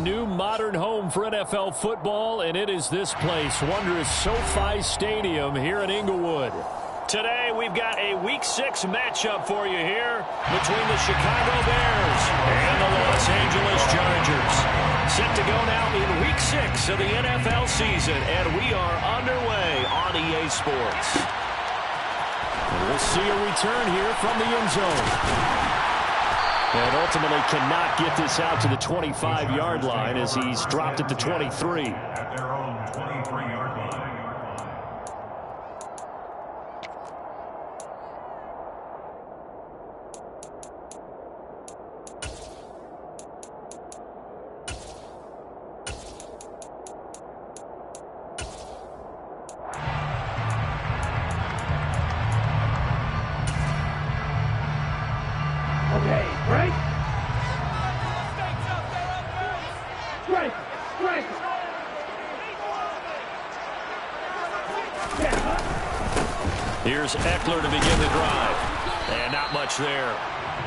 new modern home for NFL football, and it is this place, wondrous SoFi Stadium here in Inglewood. Today, we've got a Week 6 matchup for you here between the Chicago Bears and the Los Angeles Chargers. Set to go now in Week 6 of the NFL season, and we are underway on EA Sports. And we'll see a return here from the end zone. And ultimately cannot get this out to the 25-yard line as he's dropped at the 23. At their own 23-yard line. Here's Eckler to begin the drive. And not much there.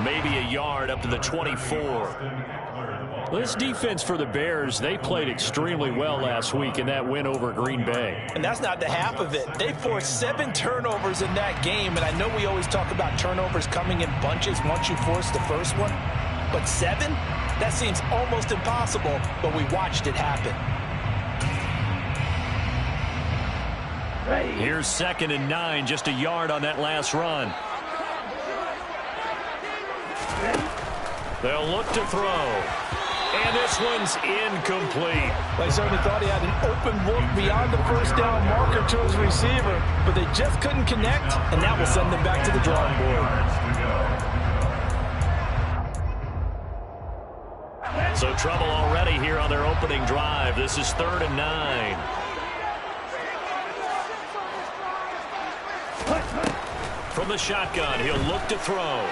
Maybe a yard up to the 24. This defense for the Bears, they played extremely well last week in that win over Green Bay. And that's not the half of it. They forced 7 turnovers in that game, and I know we always talk about turnovers coming in bunches once you force the first one. But 7? That seems almost impossible, but we watched it happen. Here's 2nd and 9, just a yard on that last run. They'll look to throw. And this one's incomplete. They certainly thought he had an open look beyond the first down marker to his receiver, but they just couldn't connect, and that will send them back to the drawing board. So trouble already here on their opening drive. This is 3rd and 9. From the shotgun, he'll look to throw.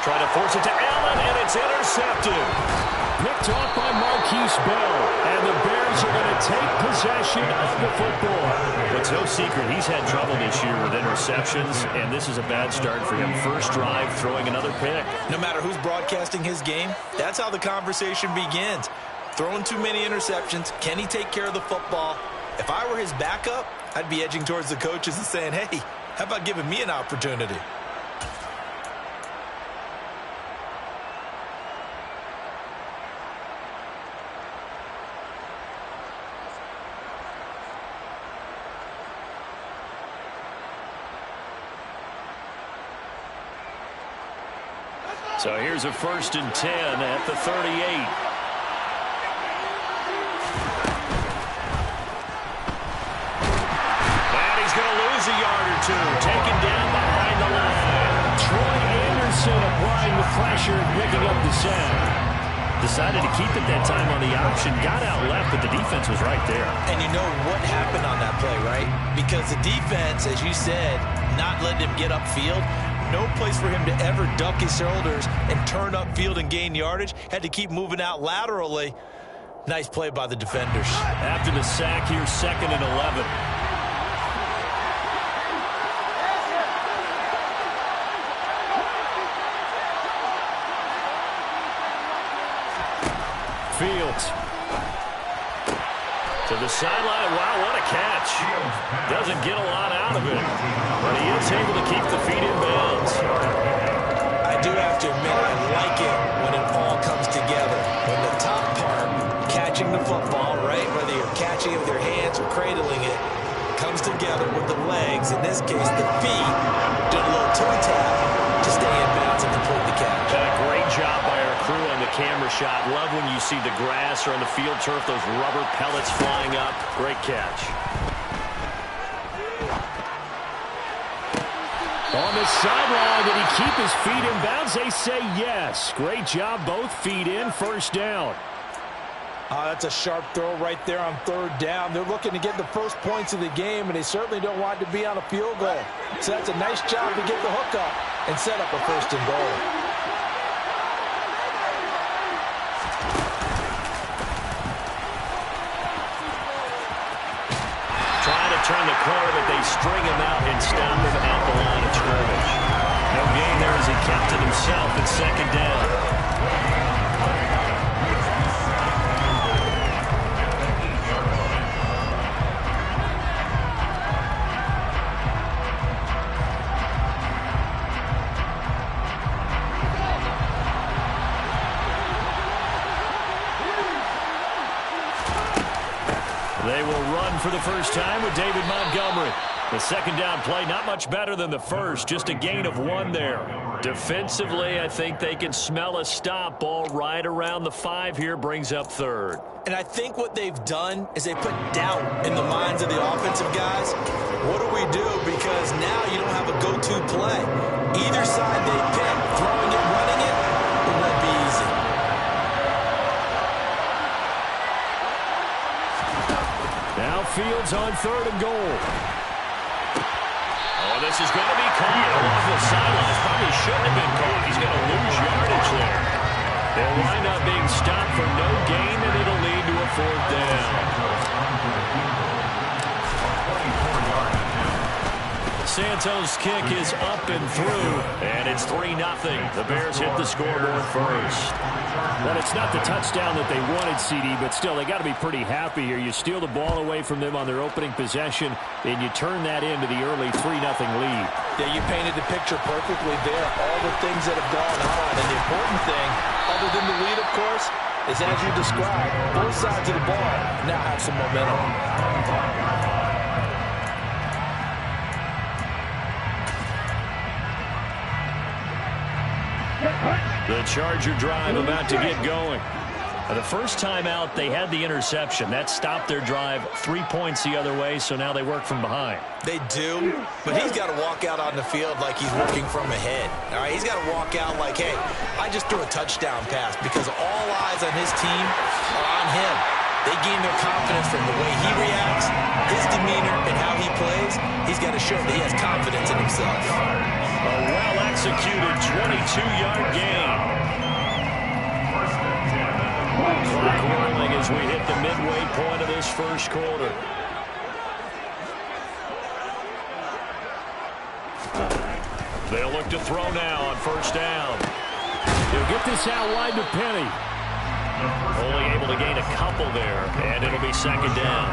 Try to force it to Allen, and it's intercepted. Picked off by Marquise Bell, and the Bears are going to take possession of the football. It's no secret he's had trouble this year with interceptions, and this is a bad start for him. First drive, throwing another pick. No matter who's broadcasting his game, that's how the conversation begins. Throwing too many interceptions, can he take care of the football? If I were his backup, I'd be edging towards the coaches and saying, hey, how about giving me an opportunity? So here's a 1st and 10 at the 38. A yard or two, taken down behind the line. Troy Anderson applying the pressure and picking up the sack. Decided to keep it that time on the option. Got out left, but the defense was right there. And you know what happened on that play, right? Because the defense, as you said, not letting him get upfield. No place for him to ever duck his shoulders and turn upfield and gain yardage. Had to keep moving out laterally. Nice play by the defenders. After the sack, here's 2nd and 11. Fields to the sideline. Wow, what a catch. Doesn't get a lot out of it, but he is able to keep the feet in bounds. I do have to admit, I like it when it all comes together. When the top part, catching the football, right, whether you're catching it with your hands or cradling it, comes together with the legs, in this case the feet, doing a little toe tap to stay in bounds and complete the catch. A great job by our crew on the camera shot. Love when you see the grass or on the field turf, those rubber pellets flying up. Great catch. On the sideline, did he keep his feet in bounds? They say yes. Great job, both feet in, 1st down. That's a sharp throw right there on 3rd down. They're looking to get the first points of the game, and they certainly don't want to be on a field goal. So that's a nice job to get the hook up and set up a 1st and goal. Trying to turn the corner, but they string him out and stop him at the line of scrimmage. No gain there as he kept it himself at 2nd down. They will run for the first time with David Montgomery. The second down play, not much better than the first, just a gain of 1 there. Defensively, I think they can smell a stop. Ball right around the 5 here, brings up 3rd. And I think what they've done is they put doubt in the minds of the offensive guys. What do we do? Because now you don't have a go-to play. Either side they pick, throwing it, running it, it won't be easy. Now Fields on 3rd and goal. Oh, this is going to be caught off the sidelines. Probably shouldn't have been caught. He's going to lose yardage there. They'll wind up being stopped for no gain, and it'll lead to a 4th down. Santos' kick is up and through, and it's 3-0. The Bears hit the scoreboard first. Well, it's not the touchdown that they wanted, CD, but still, they got to be pretty happy here. You steal the ball away from them on their opening possession, and you turn that into the early 3-0 lead. Yeah, you painted the picture perfectly there. All the things that have gone on, and the important thing, other than the lead, of course, is as you described, both sides of the ball now have some momentum. The Charger drive about to get going. The first time out, they had the interception. That stopped their drive 3 points the other way, so now they work from behind. They do, but he's got to walk out on the field like he's working from ahead. All right, he's got to walk out like, hey, I just threw a touchdown pass because all eyes on his team are on him. They gain their confidence from the way he reacts, his demeanor, and how he plays. He's got to show that he has confidence in himself. A well-executed 22-yard gain. Clock rolling as we hit the midway point of this first quarter. They'll look to throw now on first down. He'll get this out wide to Penny. Only able to gain a couple there, and it'll be second down.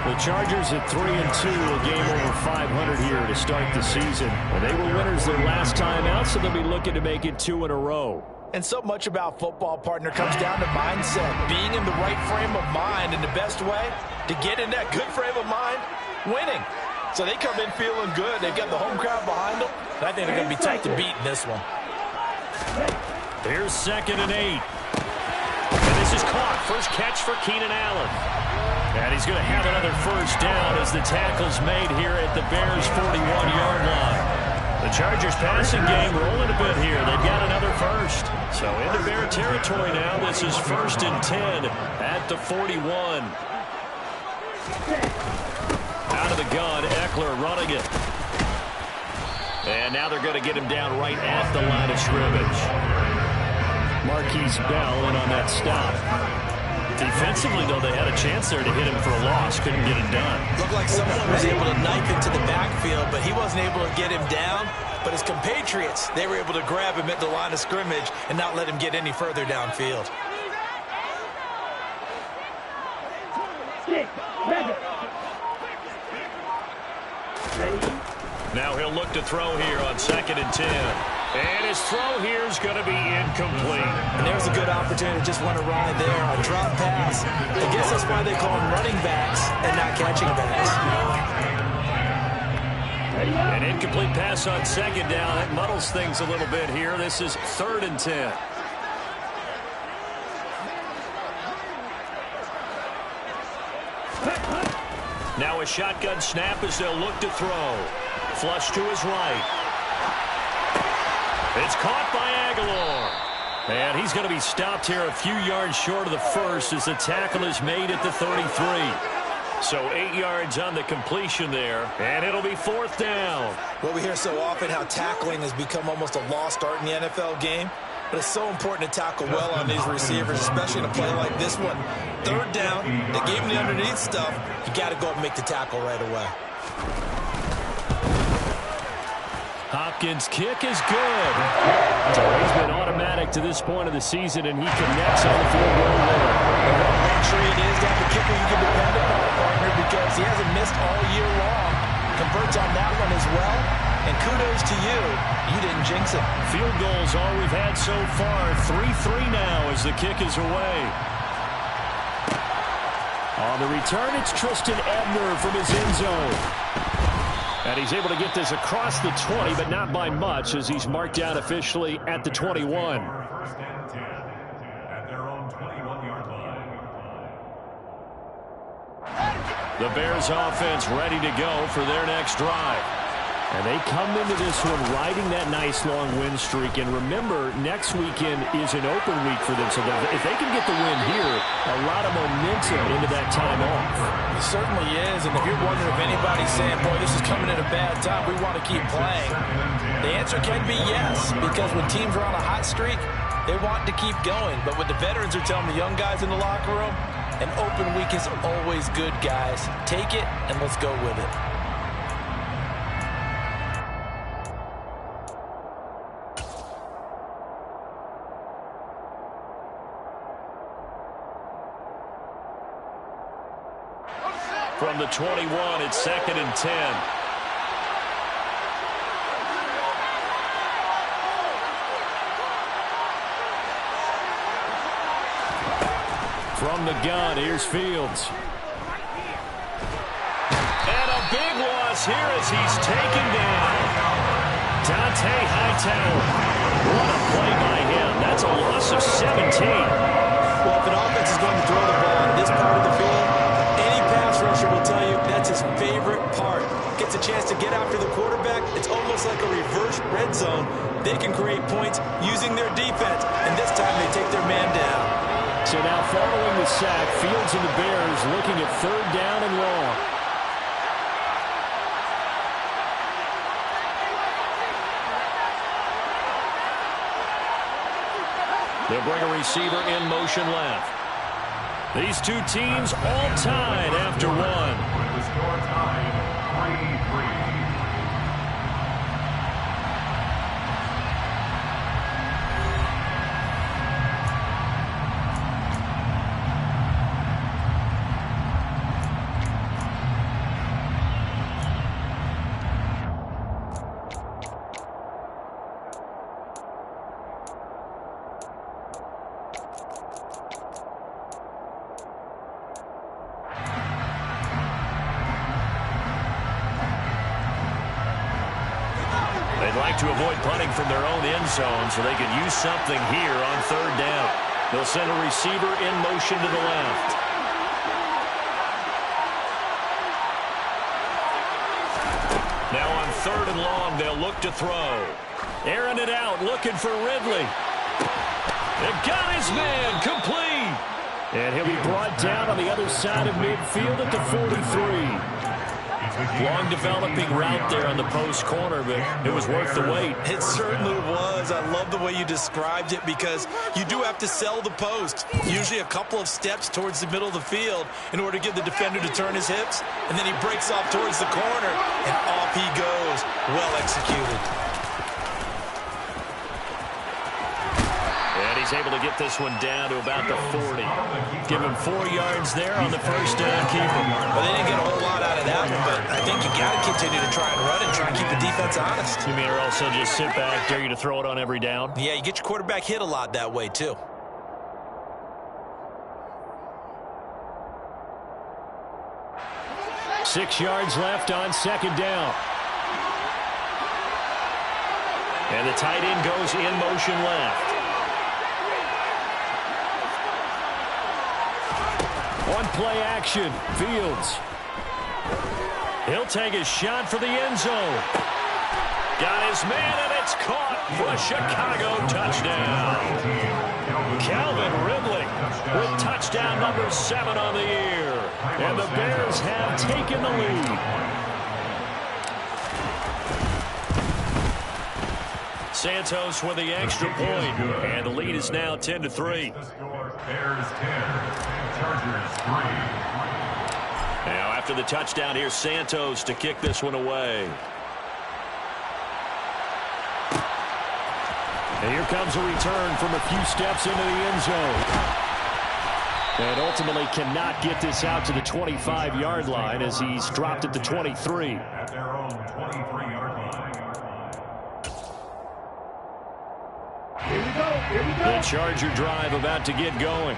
The Chargers at 3-2, a game over 500 here to start the season. And they were winners their last time out, so they'll be looking to make it 2 in a row. And so much about football, partner, comes down to mindset. Being in the right frame of mind, and the best way to get in that good frame of mind, winning. So they come in feeling good. They've got the home crowd behind them. And I think they're going to be tough to beat in this one. Here's 2nd and 8. And this is caught. First catch for Keenan Allen. And he's going to have another first down as the tackle's made here at the Bears' 41-yard line. The Chargers passing game rolling a bit here. They've got another first. So into Bear territory now. This is 1st and 10 at the 41. Out of the gun, Eckler running it. And now they're going to get him down right at the line of scrimmage. Marquise Bell in on that stop. Defensively, though, they had a chance there to hit him for a loss. Couldn't get it done. Looked like someone was able to knife him to the backfield, but he wasn't able to get him down. But his compatriots, they were able to grab him at the line of scrimmage and not let him get any further downfield. Now he'll look to throw here on 2nd and 10. And his throw here is going to be incomplete. And there's a good opportunity to just want to ride there on drop pass. I guess that's why they call them running backs and not catching backs. An incomplete pass on 2nd down. That muddles things a little bit here. This is 3rd and 10. Now a shotgun snap as they'll look to throw. Flush to his right. It's caught by Aguilar. And he's going to be stopped here a few yards short of the first as the tackle is made at the 33. So 8 yards on the completion there, and it'll be 4th down. Well, we hear so often how tackling has become almost a lost art in the NFL game. But it's so important to tackle well on these receivers, especially in a play like this one. 3rd down, they gave him the underneath stuff. You got to go up and make the tackle right away. Hopkins' kick is good. So he's been automatic to this point of the season, and he connects on the field goal there. What a luxury it is to have a kicker you can depend upon, partner, because he hasn't missed all year long. Converts on that one as well. And kudos to you. You didn't jinx it. Field goals all we've had so far. 3-3 now as the kick is away. On the return, it's Tristan Ebner from his end zone. And he's able to get this across the 20, but not by much, as he's marked down officially at the 21. First and 10 at their own 21-yard line. The Bears offense ready to go for their next drive. And they come into this one riding that nice long win streak. And remember, next weekend is an open week for them. So if they can get the win here, a lot of momentum into that time off. It certainly is. And if you're wondering if anybody's saying, boy, this is coming at a bad time, we want to keep playing, the answer can be yes. Because when teams are on a hot streak, they want to keep going. But what the veterans are telling the young guys in the locker room, an open week is always good, guys. Take it, and let's go with it. From the 21, it's 2nd and 10. From the gun, here's Fields. And a big loss here as he's taken down. Dante Hightower. What a play by him. That's a loss of 17. Well, if an offense is going to throw the ball on this part of the field, any pass rusher will tell you that's his favorite part. Gets a chance to get after the quarterback. It's almost like a reverse red zone. They can create points using their defense, and this time they take their man down. So now following the sack, Fields and the Bears looking at 3rd down and long. They'll bring a receiver in motion left. These two teams all tied after one. With the score tied 3-3. To avoid punting from their own end zone so they can use something here on 3rd down. They'll send a receiver in motion to the left. Now on 3rd and long, they'll look to throw. Airing it out, looking for Ridley. They've got his man, complete. And he'll be brought down on the other side of midfield at the 43. Long developing route there on the post corner, but it was worth the wait. It certainly was. I love the way you described it because you do have to sell the post. Usually a couple of steps towards the middle of the field in order to get the defender to turn his hips, and then he breaks off towards the corner, and off he goes. Well executed. And he's able to get this one down to about the 40. Give him 4 yards there on the first down keeper. Well, they didn't get a whole lot out of that one, but I think you got to continue to try and run and try and keep the defense honest. You mean or also just sit back, dare you to throw it on every down? Yeah, you get your quarterback hit a lot that way, too. Six yards left on 2nd down. And the tight end goes in motion left. One play action, Fields. He'll take a shot for the end zone. Got his man, and it's caught for a Chicago touchdown. Calvin Ridley with touchdown number 7 on the year. And the Bears have taken the lead. Santos with the extra point, and the lead is now 10-3. The score, Bears 10, Chargers 3. Now after the touchdown, here's Santos to kick this one away. And here comes a return from a few steps into the end zone. And ultimately cannot get this out to the 25-yard line as he's dropped at the 23. At their own 23-yard line. The Charger drive about to get going.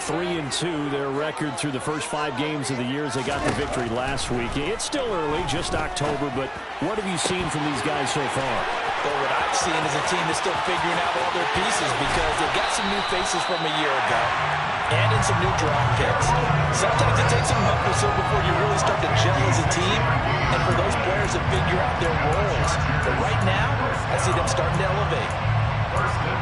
3-2, their record through the first 5 games of the year as they got the victory last week. It's still early, just October, but what have you seen from these guys so far? Well, what I've seen is a team that's still figuring out all their pieces because they've got some new faces from a year ago and in some new draft picks. Sometimes it takes a month or so before you really start to gel as a team and for those players to figure out their roles. But right now, I see them starting to elevate.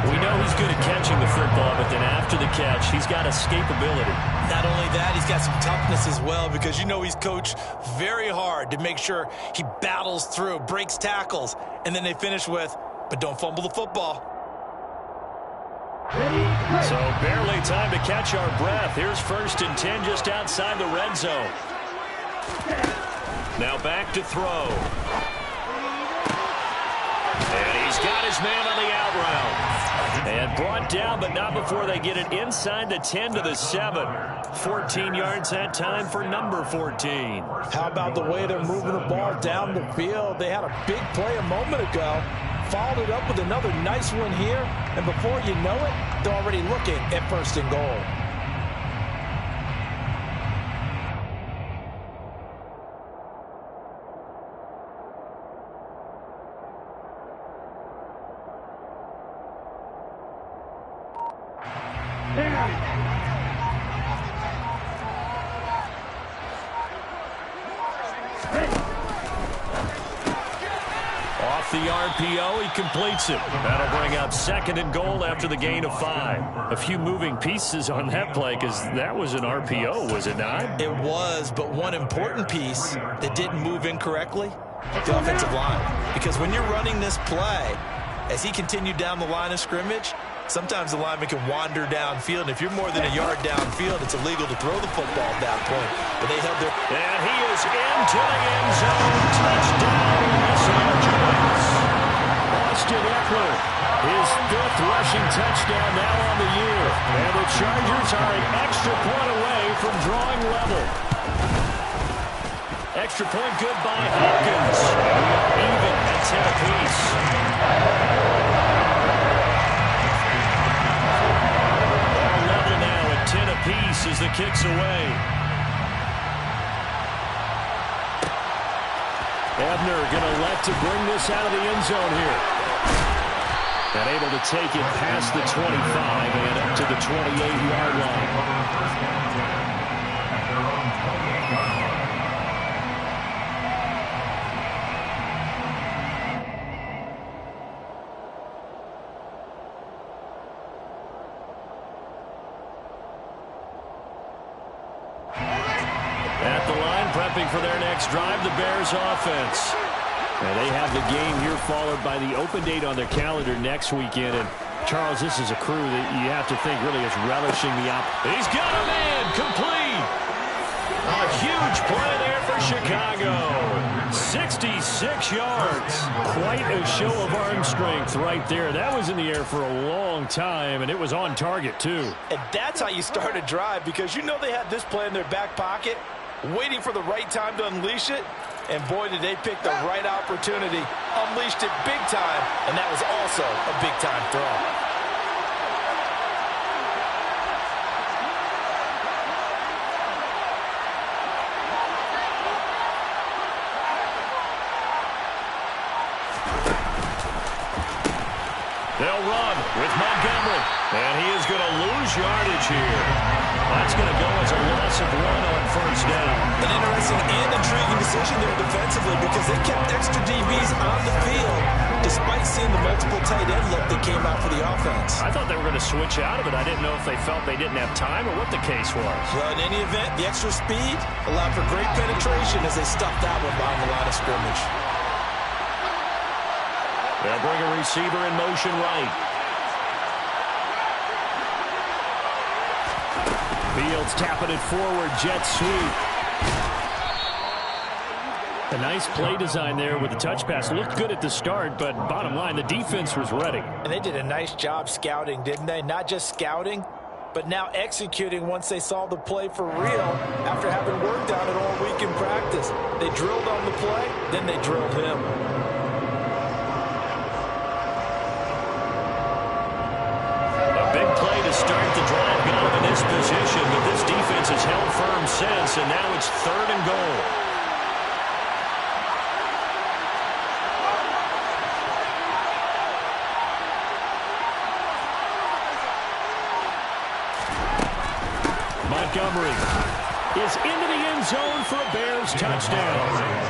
We know he's good at catching the football, but then after the catch, he's got escapability. Not only that, he's got some toughness as well because you know he's coached very hard to make sure he battles through, breaks tackles, and then they finish with, but don't fumble the football. So barely time to catch our breath. Here's 1st and 10 just outside the red zone. Now back to throw. And he's got his man on the out route. And brought down, but not before they get it inside the 10 to the 7. 14 yards that time for number 14. How about the way they're moving the ball down the field? They had a big play a moment ago. Followed it up with another nice one here. And before you know it, they're already looking at 1st and goal. Off the RPO, he completes it. That'll bring up 2nd and goal after the gain of 5. A few moving pieces on that play because that was an RPO, was it not? It was, but one important piece that didn't move incorrectly, the offensive line. Because when you're running this play, as he continued down the line of scrimmage, sometimes the lineman can wander downfield. And if you're more than a yard downfield, it's illegal to throw the football at that point. But they held their... And he is into the end zone. Touchdown, Los Angeles. Austin Ekeler, his 5th rushing touchdown now on the year. And the Chargers are an extra point away from drawing level. Extra point good by Hopkins. Even at 10 apiece. All level now at 10 apiece as the kick's away. Ebner going to elect to bring this out of the end zone here. And able to take it past the 25 and up to the 28-yard line. At the line, prepping for their next drive, the Bears offense. And they have the game here followed by the open date on their calendar next weekend. And, Charles, this is a crew that you have to think really is relishing the He's got a man, complete. A huge play there for Chicago. 66 yards. Quite a show of arm strength right there. That was in the air for a long time, and it was on target, too. And that's how you start a drive because you know they had this play in their back pocket, waiting for the right time to unleash it. And boy, did they pick the right opportunity. Unleashed it big time, and that was also a big-time throw. They'll run with Montgomery, and he is going to lose yardage here. That's going to go as a loss of 1 on 1st down. An interesting and intriguing decision there defensively because they kept extra DBs on the field despite seeing the multiple tight end look that came out for the offense. I thought they were going to switch out of it. I didn't know if they felt they didn't have time or what the case was. Well, in any event, the extra speed allowed for great penetration as they stuffed that one behind the line of scrimmage. They'll bring a receiver in motion right. Fields tapping it forward, jet sweep. A nice play design there with the touch pass. Looked good at the start, but bottom line, the defense was ready. And they did a nice job scouting, didn't they? Not just scouting, but now executing once they saw the play for real after having worked on it all week in practice. They drilled on the play, then they drilled him. yards, and now it's 3rd and goal. Montgomery is into the end zone for a Bears touchdown.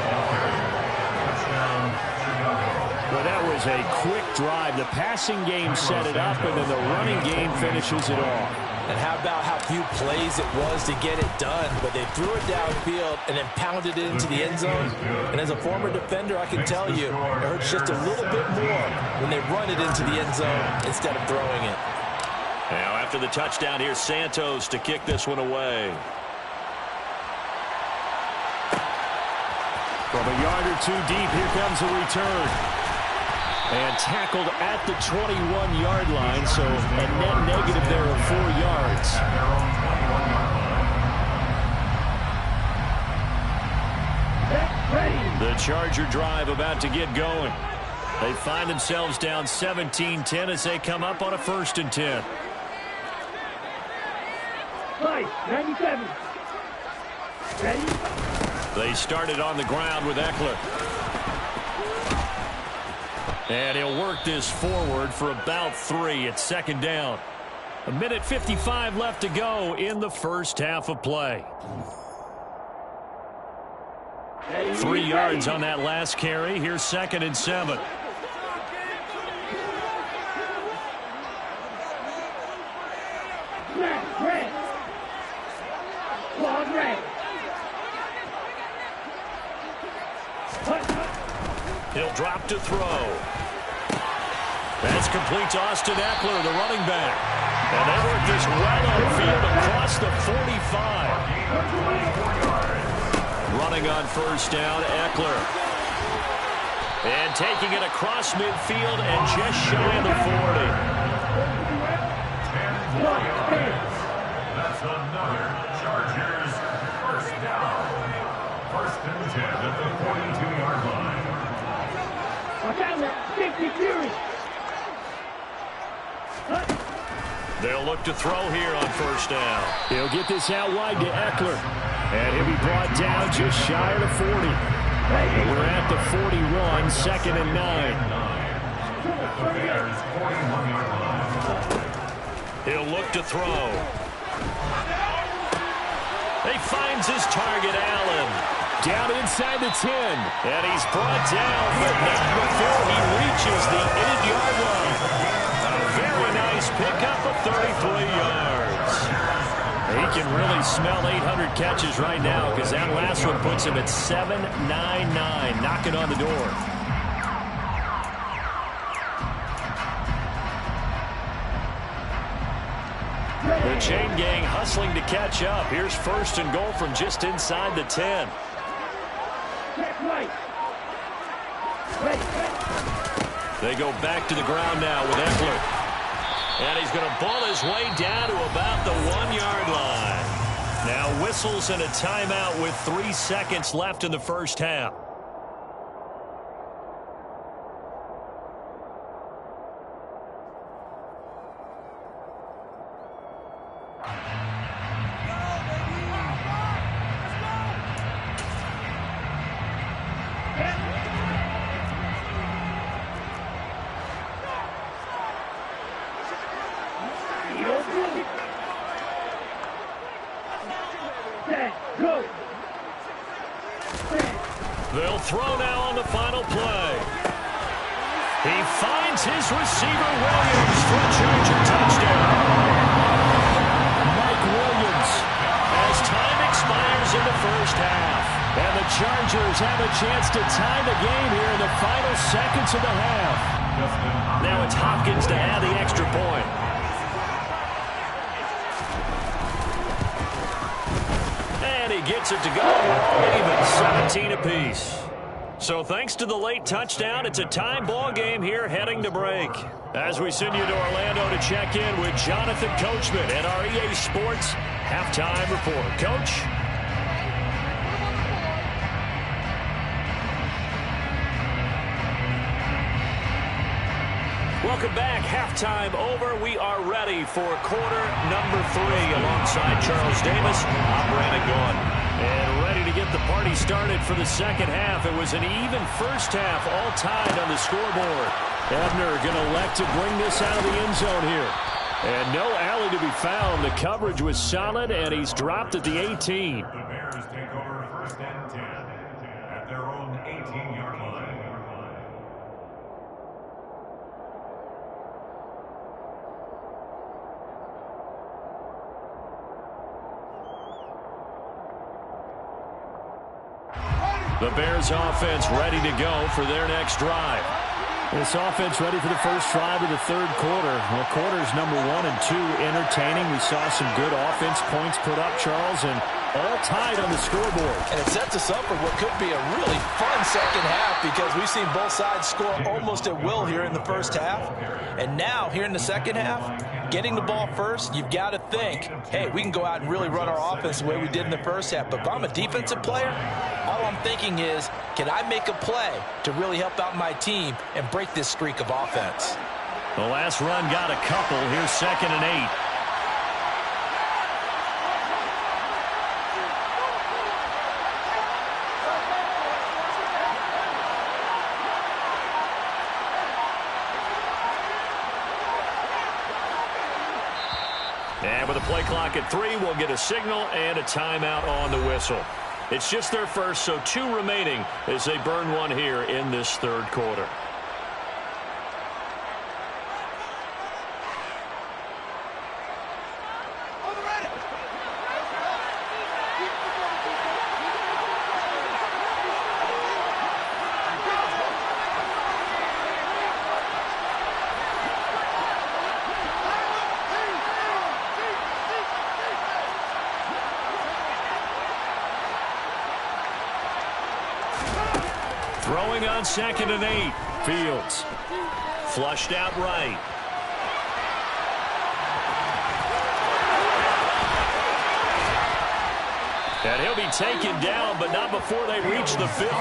Well, that was a quick drive. The passing game set it up, and then the running game finishes it off. And how about how few plays it was to get it done, but they threw it downfield and then pounded it into the end zone. And as a former defender, I can tell you, it hurts just a little bit more when they run it into the end zone instead of throwing it. Now, after the touchdown, here's Santos to kick this one away. From a yard or two deep, here comes a return. And tackled at the 21-yard line, so a net negative there of 4 yards. The Charger drive about to get going. They find themselves down 17-10 as they come up on a 1st and 10. 97. Ready? They started on the ground with Eckler. And he'll work this forward for about 3. It's 2nd down. 1:55 left to go in the first half of play. 3 yards on that last carry. Here's 2nd and 7. Red. Long red. He'll drop to throw. That's complete to Austin Eckler, the running back. And they work this well upfield across the 45. Running on 1st down, Eckler. And taking it across midfield and just shy of the 40. 10 That's another Chargers 1st down. 1st and 10 at the 42-yard line. Watch out, 50 Fury. They'll look to throw here on 1st down. He'll get this out wide to Eckler. And he'll be brought down just shy of the 40. We're at the 41, 2nd and 9. He'll look to throw. He finds his target, Allen. Down inside the 10. And he's brought down, but not before he reaches the 8-yard line. A very nice pickup of 33 yards. He can really smell 800 catches right now because that last one puts him at 799, knocking on the door. The chain gang hustling to catch up. Here's 1st and goal from just inside the 10. They go back to the ground now with Eckler. And he's going to ball his way down to about the 1-yard line. Now whistles and a timeout with 3 seconds left in the first half. They'll throw now on the final play. He finds his receiver, Williams, for a Charger touchdown. Mike Williams, as time expires in the first half. And the Chargers have a chance to tie the game here in the final seconds of the half. Now it's Hopkins to add the extra point. And he gets it to go. Even 17 apiece. So thanks to the late touchdown, it's a tie ball game here heading to break. As we send you to Orlando to check in with Jonathan Coachman at our EA Sports Halftime Report. Coach? Welcome back. Halftime over. We are ready for quarter number 3 alongside Charles Davis. I'm Brandon Gaudin. And ready to get the party started for the second half. It was an even first half, all tied on the scoreboard. Ebner going to elect to bring this out of the end zone here. And no alley to be found. The coverage was solid, and he's dropped at the 18. The Bears take over first and 10 at their own 18-yard line. The Bears offense ready to go for their next drive. This offense ready for the first drive of the third quarter. Well, quarters number 1 and 2 entertaining. We saw some good offense points put up, Charles, and all tied on the scoreboard. And it sets us up for what could be a really fun second half because we've seen both sides score almost at will here in the first half. And now, here in the second half, getting the ball first, you've got to think, hey, we can go out and really run our offense the way we did in the first half. But if I'm a defensive player, all I'm thinking is, can I make a play to really help out my team and break this streak of offense? The last run got a couple. Here's 2nd and 8. And with a play clock at 3, we'll get a signal and a timeout on the whistle. It's just their first, so 2 remaining as they burn one here in this third quarter. Throwing on 2nd and 8. Fields. Flushed out right. And he'll be taken down, but not before they reach the 50.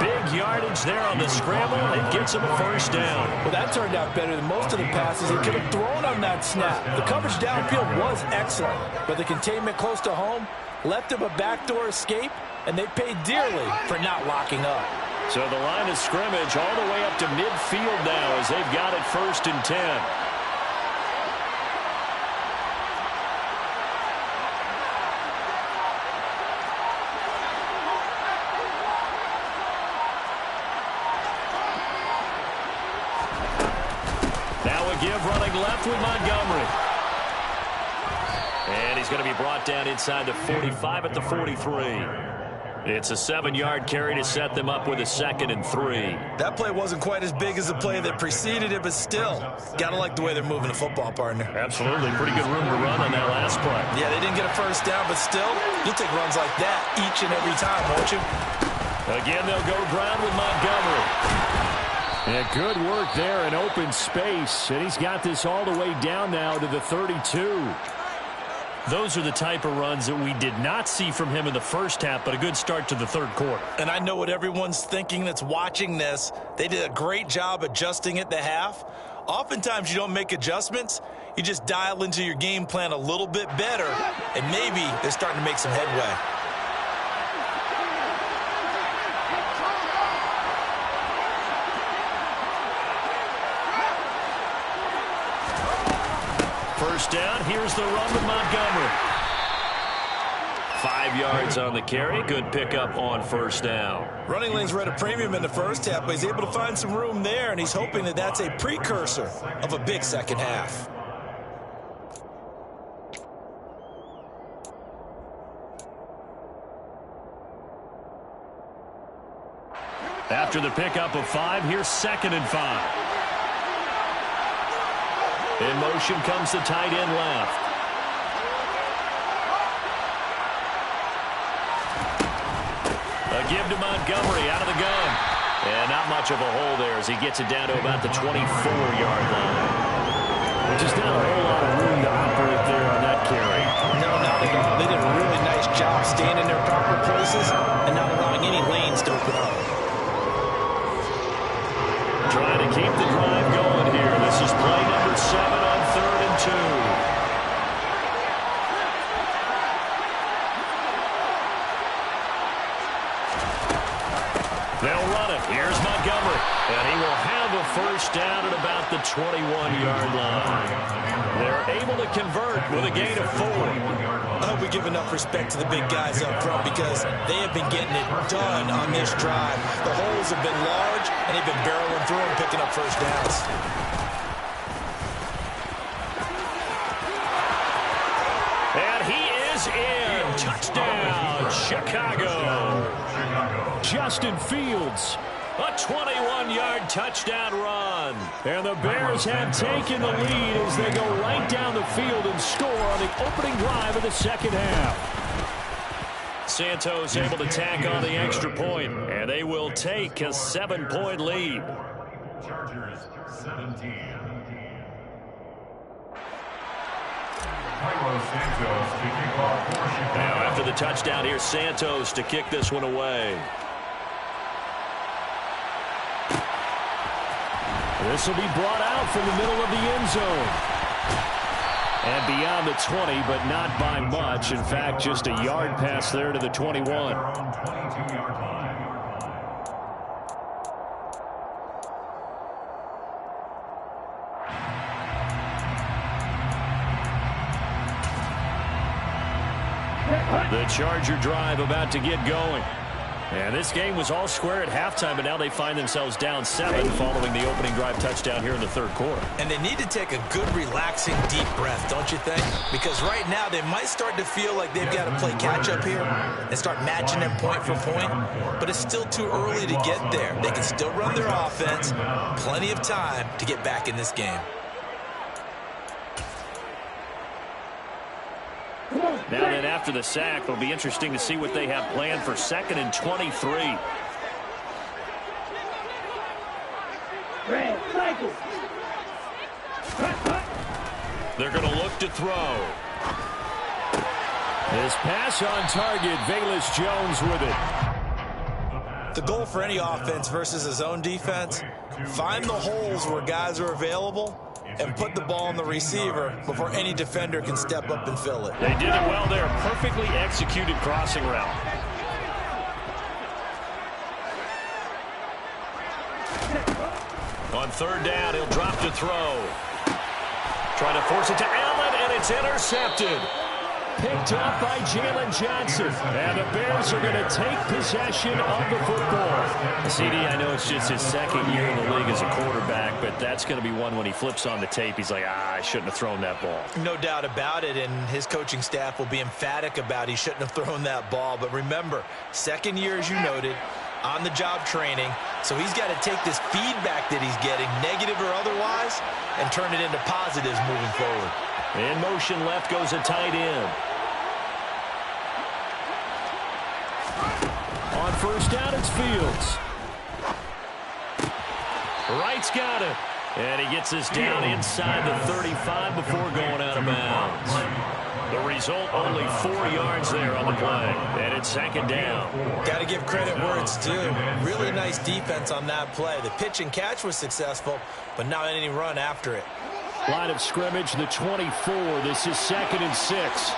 Big yardage there on the scramble. It gets him a first down. Well, that turned out better than most of the passes he could have thrown on that snap. The coverage downfield was excellent, but the containment close to home left him a backdoor escape, and they paid dearly for not locking up. So the line of scrimmage all the way up to midfield now as they've got it 1st and 10. Now a give running left with Montgomery. And he's going to be brought down inside the 45 at the 43. It's a 7-yard carry to set them up with a 2nd and 3. That play wasn't quite as big as the play that preceded it, but still, got to like the way they're moving the football, partner. Absolutely. Pretty good room to run on that last play. Yeah, they didn't get a first down, but still, you'll take runs like that each and every time, won't you? Again, they'll go ground with Montgomery. Yeah, good work there in open space. And he's got this all the way down now to the 32. Those are the type of runs that we did not see from him in the first half, but a good start to the third quarter. And I know what everyone's thinking that's watching this. They did a great job adjusting at the half. Oftentimes you don't make adjustments. You just dial into your game plan a little bit better, and maybe they're starting to make some headway. First down, here's the run with Montgomery. 5 yards on the carry. Good pickup on first down. Running lanes were at a premium in the first half, but he's able to find some room there, and he's hoping that that's a precursor of a big second half. After the pickup of 5, here's 2nd and 5. In motion comes the tight end left. A give to Montgomery out of the gun. And not much of a hole there as he gets it down to about the 24-yard line. Just not a whole lot of room to operate there on that carry. No, not at all. They did a really nice job staying in their proper places and not allowing any lanes to open up. Trying to keep the drive going here. This is play number 7 on 3rd and 2. They'll run it. Here's Montgomery. And he will have a first down at about the 21-yard line. They're able to convert with a gain of 4. I hope we give enough respect to the big guys up front because they have been getting it done on this drive. The holes have been large, and they've been barreling through and picking up first downs. And he is in. Touchdown, Chicago. Justin Fields, a 21-yard touchdown run. And the Bears have taken the lead as they go right down the field and score on the opening drive of the second half. Santos able to tack on the extra point, and they will take a 7-point lead. Chargers 17. Now after the touchdown, here's Santos to kick this one away. This will be brought out from the middle of the end zone. And beyond the 20, but not by much. In fact, just a yard pass there to the 21. 22-yard line. The Charger drive about to get going. And this game was all square at halftime, but now they find themselves down 7 following the opening drive touchdown here in the third quarter. And they need to take a good, relaxing, deep breath, don't you think? Because right now they might start to feel like they've got to play catch-up here and start matching them point for point. But it's still too early to get there. They can still run their offense. Plenty of time to get back in this game. Now then, after the sack, it'll be interesting to see what they have planned for 2nd and 23. They're going to look to throw. This pass on target, Velus Jones with it. The goal for any offense versus a zone defense, find the holes where guys are available and put the ball on the receiver before any defender can step up and fill it. They did it well there. Perfectly executed crossing route. On 3rd down, he'll drop to throw. Trying to force it to Allen, and it's intercepted. Picked up by Jalen Johnson. And the Bears are going to take possession of the football. CD, I know it's just his 2nd year in the league as a quarterback, but that's going to be one when he flips on the tape, he's like, I shouldn't have thrown that ball. No doubt about it, and his coaching staff will be emphatic about he shouldn't have thrown that ball. But remember, 2nd year, as you noted, on-the-job training, so he's got to take this feedback that he's getting, negative or otherwise, and turn it into positives moving forward. In motion left goes a tight end. On 1st down, it's Fields. Wright's got it. And he gets this down inside the 35 before going out of bounds. The result, only 4 yards there on the play. And it's 2nd down. Got to give credit where it's due. Really nice defense on that play. The pitch and catch was successful, but not any run after it. Line of scrimmage, the 24. This is 2nd and 6.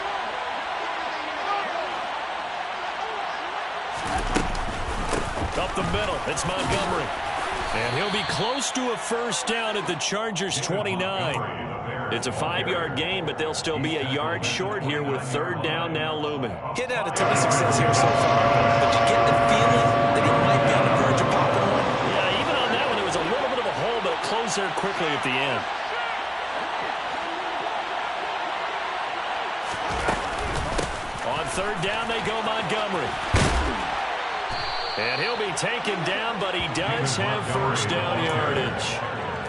Up the middle, it's Montgomery. And he'll be close to a first down at the Chargers' 29. It's a 5-yard gain, but they'll still be a yard short here with 3rd down now looming. Getting out a ton of success here so far, but you get the feeling that he might be on the verge of popping one. Yeah, even on that one, there was a little bit of a hole, but it closed there quickly at the end. On 3rd down, they go Montgomery. And he'll be taken down, but he does have first down yardage.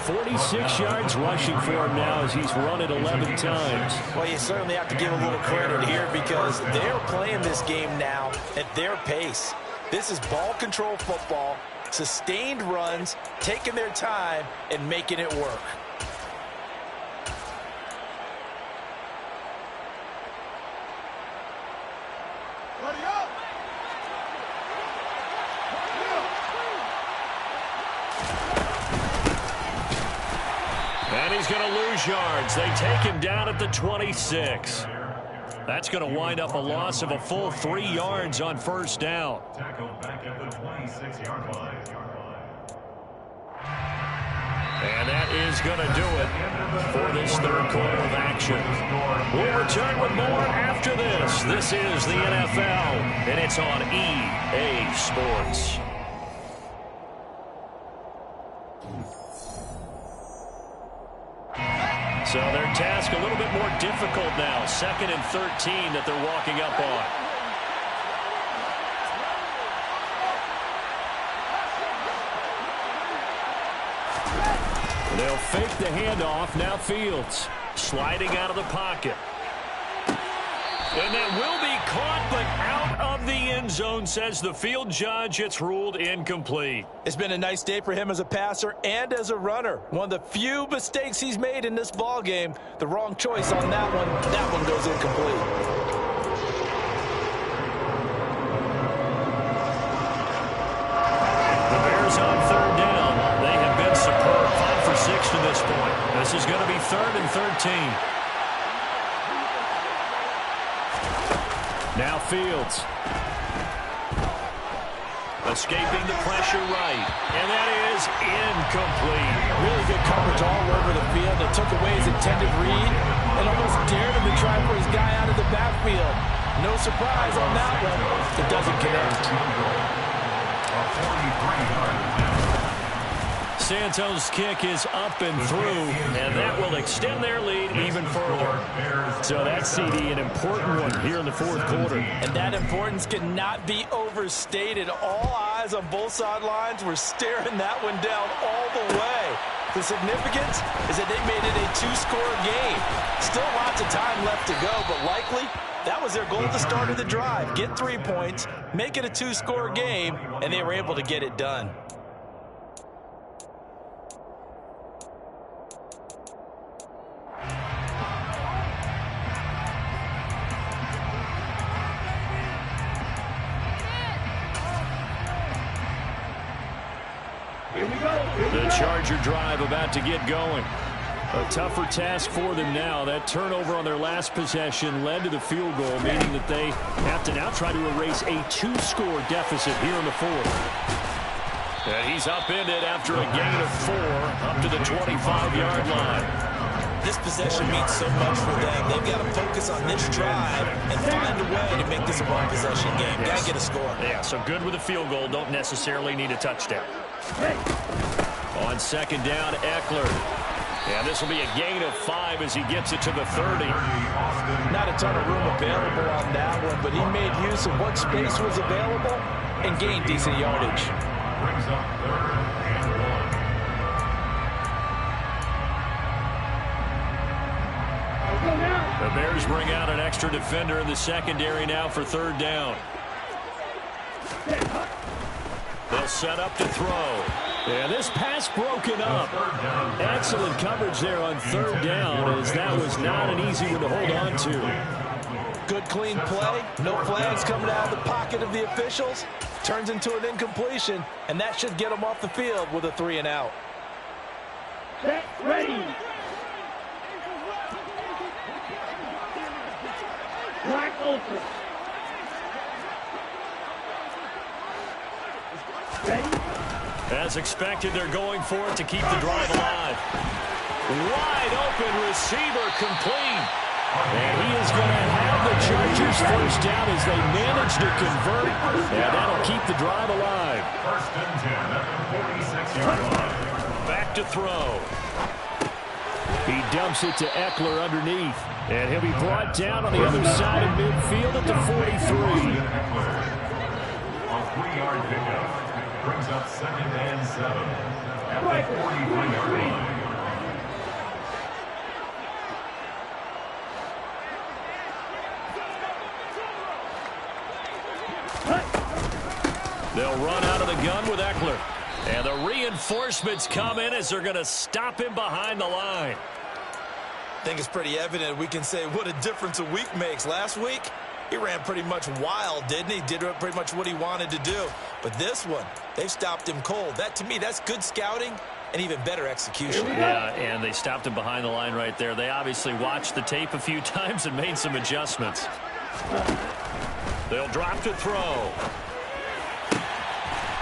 46 yards rushing for him now as he's run it 11 times. Well, you certainly have to give a little credit here because they're playing this game now at their pace. This is ball control football, sustained runs, taking their time, and making it work. And he's going to lose yards. They take him down at the 26. That's going to wind up a loss of a full 3 yards on first down. Tackled back at the 26-yard line. And that is going to do it for this third quarter of action. We'll return with more after this. This is the NFL, and it's on EA Sports. So their task a little bit more difficult now. 2nd and 13 that they're walking up on. They'll fake the handoff. Now Fields sliding out of the pocket. And that will be caught, but out of the end zone, says the field judge. It's ruled incomplete. It's been a nice day for him as a passer and as a runner. One of the few mistakes he's made in this ball game. The wrong choice on that one. That one goes incomplete. To this point. This is going to be 3rd and 13. Now Fields. Escaping the pressure right. And that is incomplete. Really good coverage all over the field. It took away his intended read and almost dared him to try for his guy out of the backfield. No surprise on that one. It doesn't connect. A 43-yard. Santos' kick is up and through, and that will extend their lead even further. So that's, CD, an important one here in the fourth quarter. And that importance cannot be overstated. All eyes on both sidelines were staring that one down all the way. The significance is that they made it a 2-score game. Still lots of time left to go, but likely that was their goal at the start of the drive. Get 3 points, make it a 2-score game, and they were able to get it done. The Charger drive about to get going. A tougher task for them now. That turnover on their last possession led to the field goal, meaning that they have to now try to erase a 2-score deficit here in the fourth. And he's upended after a gain of 4 up to the 25-yard line. This possession means so much for them. They've got to focus on this drive and find a way to make this a one-possession game. Got to get a score. Yeah, so good with a field goal. Don't necessarily need a touchdown. On 2nd down, Eckler. Yeah, this will be a gain of 5 as he gets it to the 30. Not a ton of room available on that one, but he made use of what space was available and gained decent yardage. Brings up 3rd and 1. The Bears bring out an extra defender in the secondary now for 3rd down. They'll set up to throw. And this pass broken up. Excellent coverage there on 3rd down, as that was not an easy one to hold on to. Good clean play. No flags coming out of the pocket of the officials. Turns into an incompletion, and that should get them off the field with a 3 and out. Set, ready. Black open. Ready. As expected, they're going for it to keep the drive alive. Wide open receiver complete. And he is going to have the Chargers first down as they manage to convert. And that'll keep the drive alive. 1st and 10 at the 46-yard line. Back to throw. He dumps it to Eckler underneath. And he'll be brought down on the other side of midfield at the 43. A 3-yard pickup. Brings up 2nd and 7 at the 43-yard line. They'll run out of the gun with Eckler. And the reinforcements come in as they're going to stop him behind the line. I think it's pretty evident. We can say what a difference a week makes. Last week, he ran pretty much wild, didn't he? Did pretty much what he wanted to do. But this one, they've stopped him cold. That, to me, that's good scouting and even better execution. Yeah, and they stopped him behind the line right there. They obviously watched the tape a few times and made some adjustments. They'll drop to throw.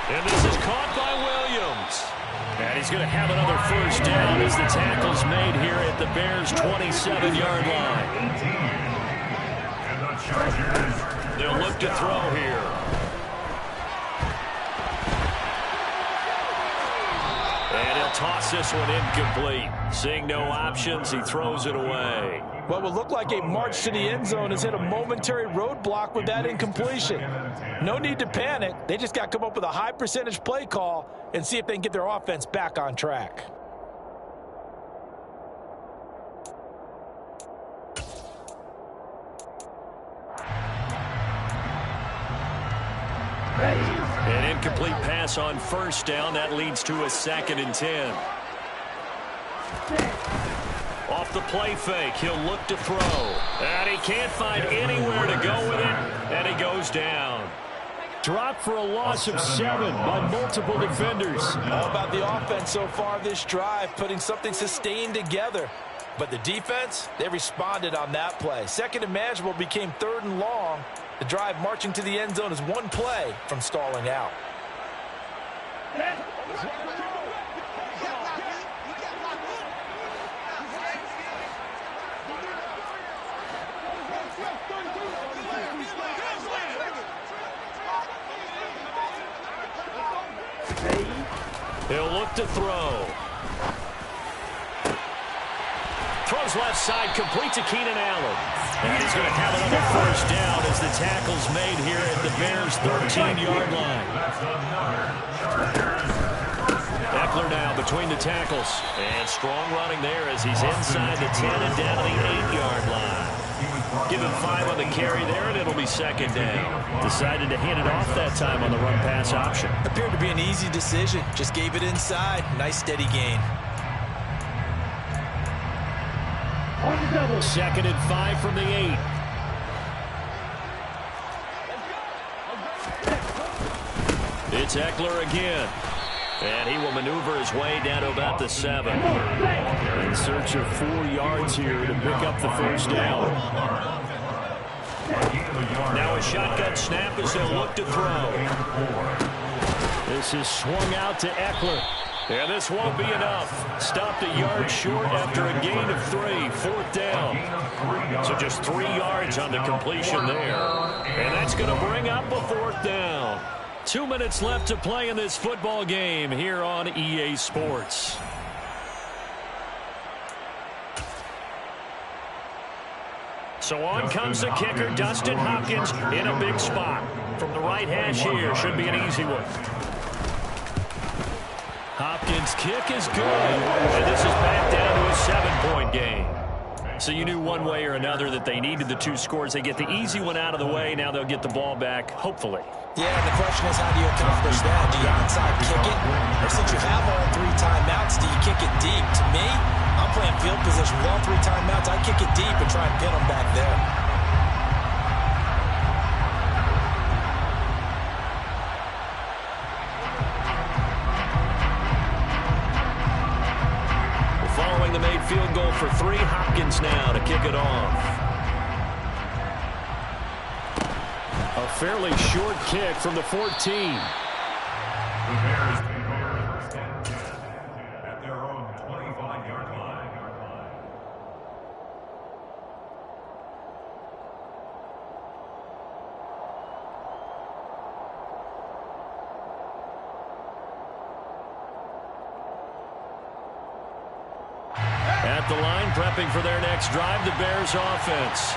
And this is caught by Williams. And he's going to have another first down as the tackle's made here at the Bears' 27-yard line. And the Chargers. They'll look to throw here. And he'll toss this one incomplete. Seeing no options, he throws it away. What would look like a march to the end zone has hit a momentary roadblock with that incompletion. No need to panic. They just got to come up with a high percentage play call and see if they can get their offense back on track. An incomplete pass on first down. That leads to a 2nd and 10. Off the play fake, he'll look to throw. And he can't find anywhere to go with it, and he goes down. Dropped for a loss of 7 by multiple defenders. All about the offense so far this drive, putting something sustained together. But the defense, they responded on that play. 2nd and manageable became 3rd and long. The drive marching to the end zone is one play from stalling out. He'll look to throw. Throws left side, complete to Keenan Allen. And he's going to have another first down as the tackle's made here at the Bears' 13-yard line. Eckler now between the tackles. And strong running there as he's inside the 10 and down to the 8-yard line. Give him 5 on the carry there, and it'll be 2nd down. Decided to hand it off that time on the run-pass option. Appeared to be an easy decision. Just gave it inside. Nice steady gain. 2nd and 5 from the 8. It's Eckler again. And he will maneuver his way down to about the 7. In search of 4 yards here to pick up the first down. Now a shotgun snap as they'll look to throw. This is swung out to Eckler. And this won't be enough. Stopped a yard short after a gain of 3. 4th down. So just 3 yards on the completion there. And that's going to bring up a 4th down. 2 minutes left to play in this football game here on EA Sports. So on comes the kicker, Dustin Hopkins, in a big spot. From the right hash here, should be an easy one. Hopkins' kick is good, and this is back down to a 7-point game. So you knew one way or another that they needed the 2 scores. They get the easy one out of the way. Now they'll get the ball back, hopefully. Yeah, and the question is, how do you accomplish that? Do you onside kick it? Or since you have all 3 timeouts, do you kick it deep? To me, I'm playing field position with all 3 timeouts. I kick it deep and try and pin them back there. Following the made field goal for 3, Hopkins now to kick it off. A fairly short kick from the 14. The Bears pick over first and 10 at their own 25-yard line. At the line, prepping for their next drive, the Bears offense.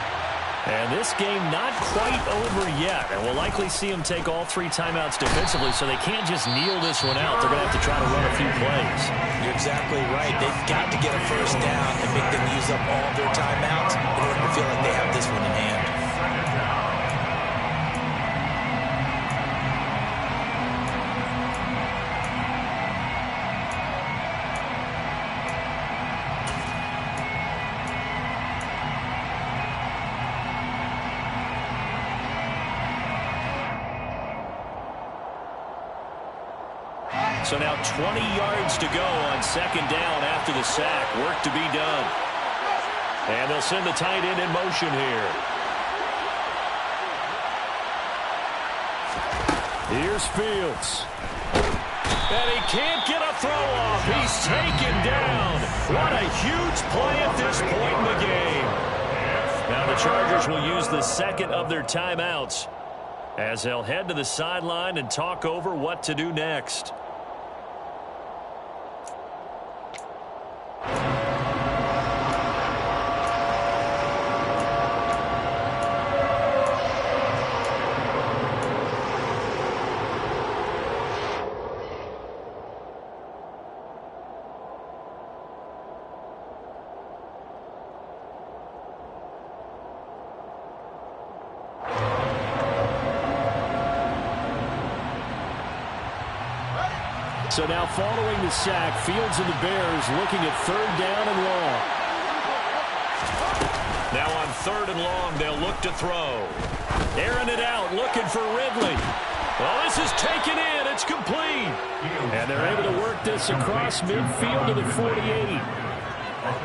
And this game not quite over yet. And we'll likely see them take all 3 timeouts defensively, so they can't just kneel this one out. They're going to have to try to run a few plays. You're exactly right. They've got to get a first down and make them use up all of their timeouts in order to feel like they have this one in hand. So now 20 yards to go on second down after the sack. Work to be done. And they'll send the tight end in motion here. Here's Fields. And he can't get a throw off. He's taken down. What a huge play at this point in the game. Now the Chargers will use the second of their timeouts as they'll head to the sideline and talk over what to do next. So now following the sack, Fields and the Bears looking at third down and long. Now on third and long, they'll look to throw. Airing it out, looking for Ridley. Well, this is taken in. It's complete. And they're able to work this across midfield to the 48.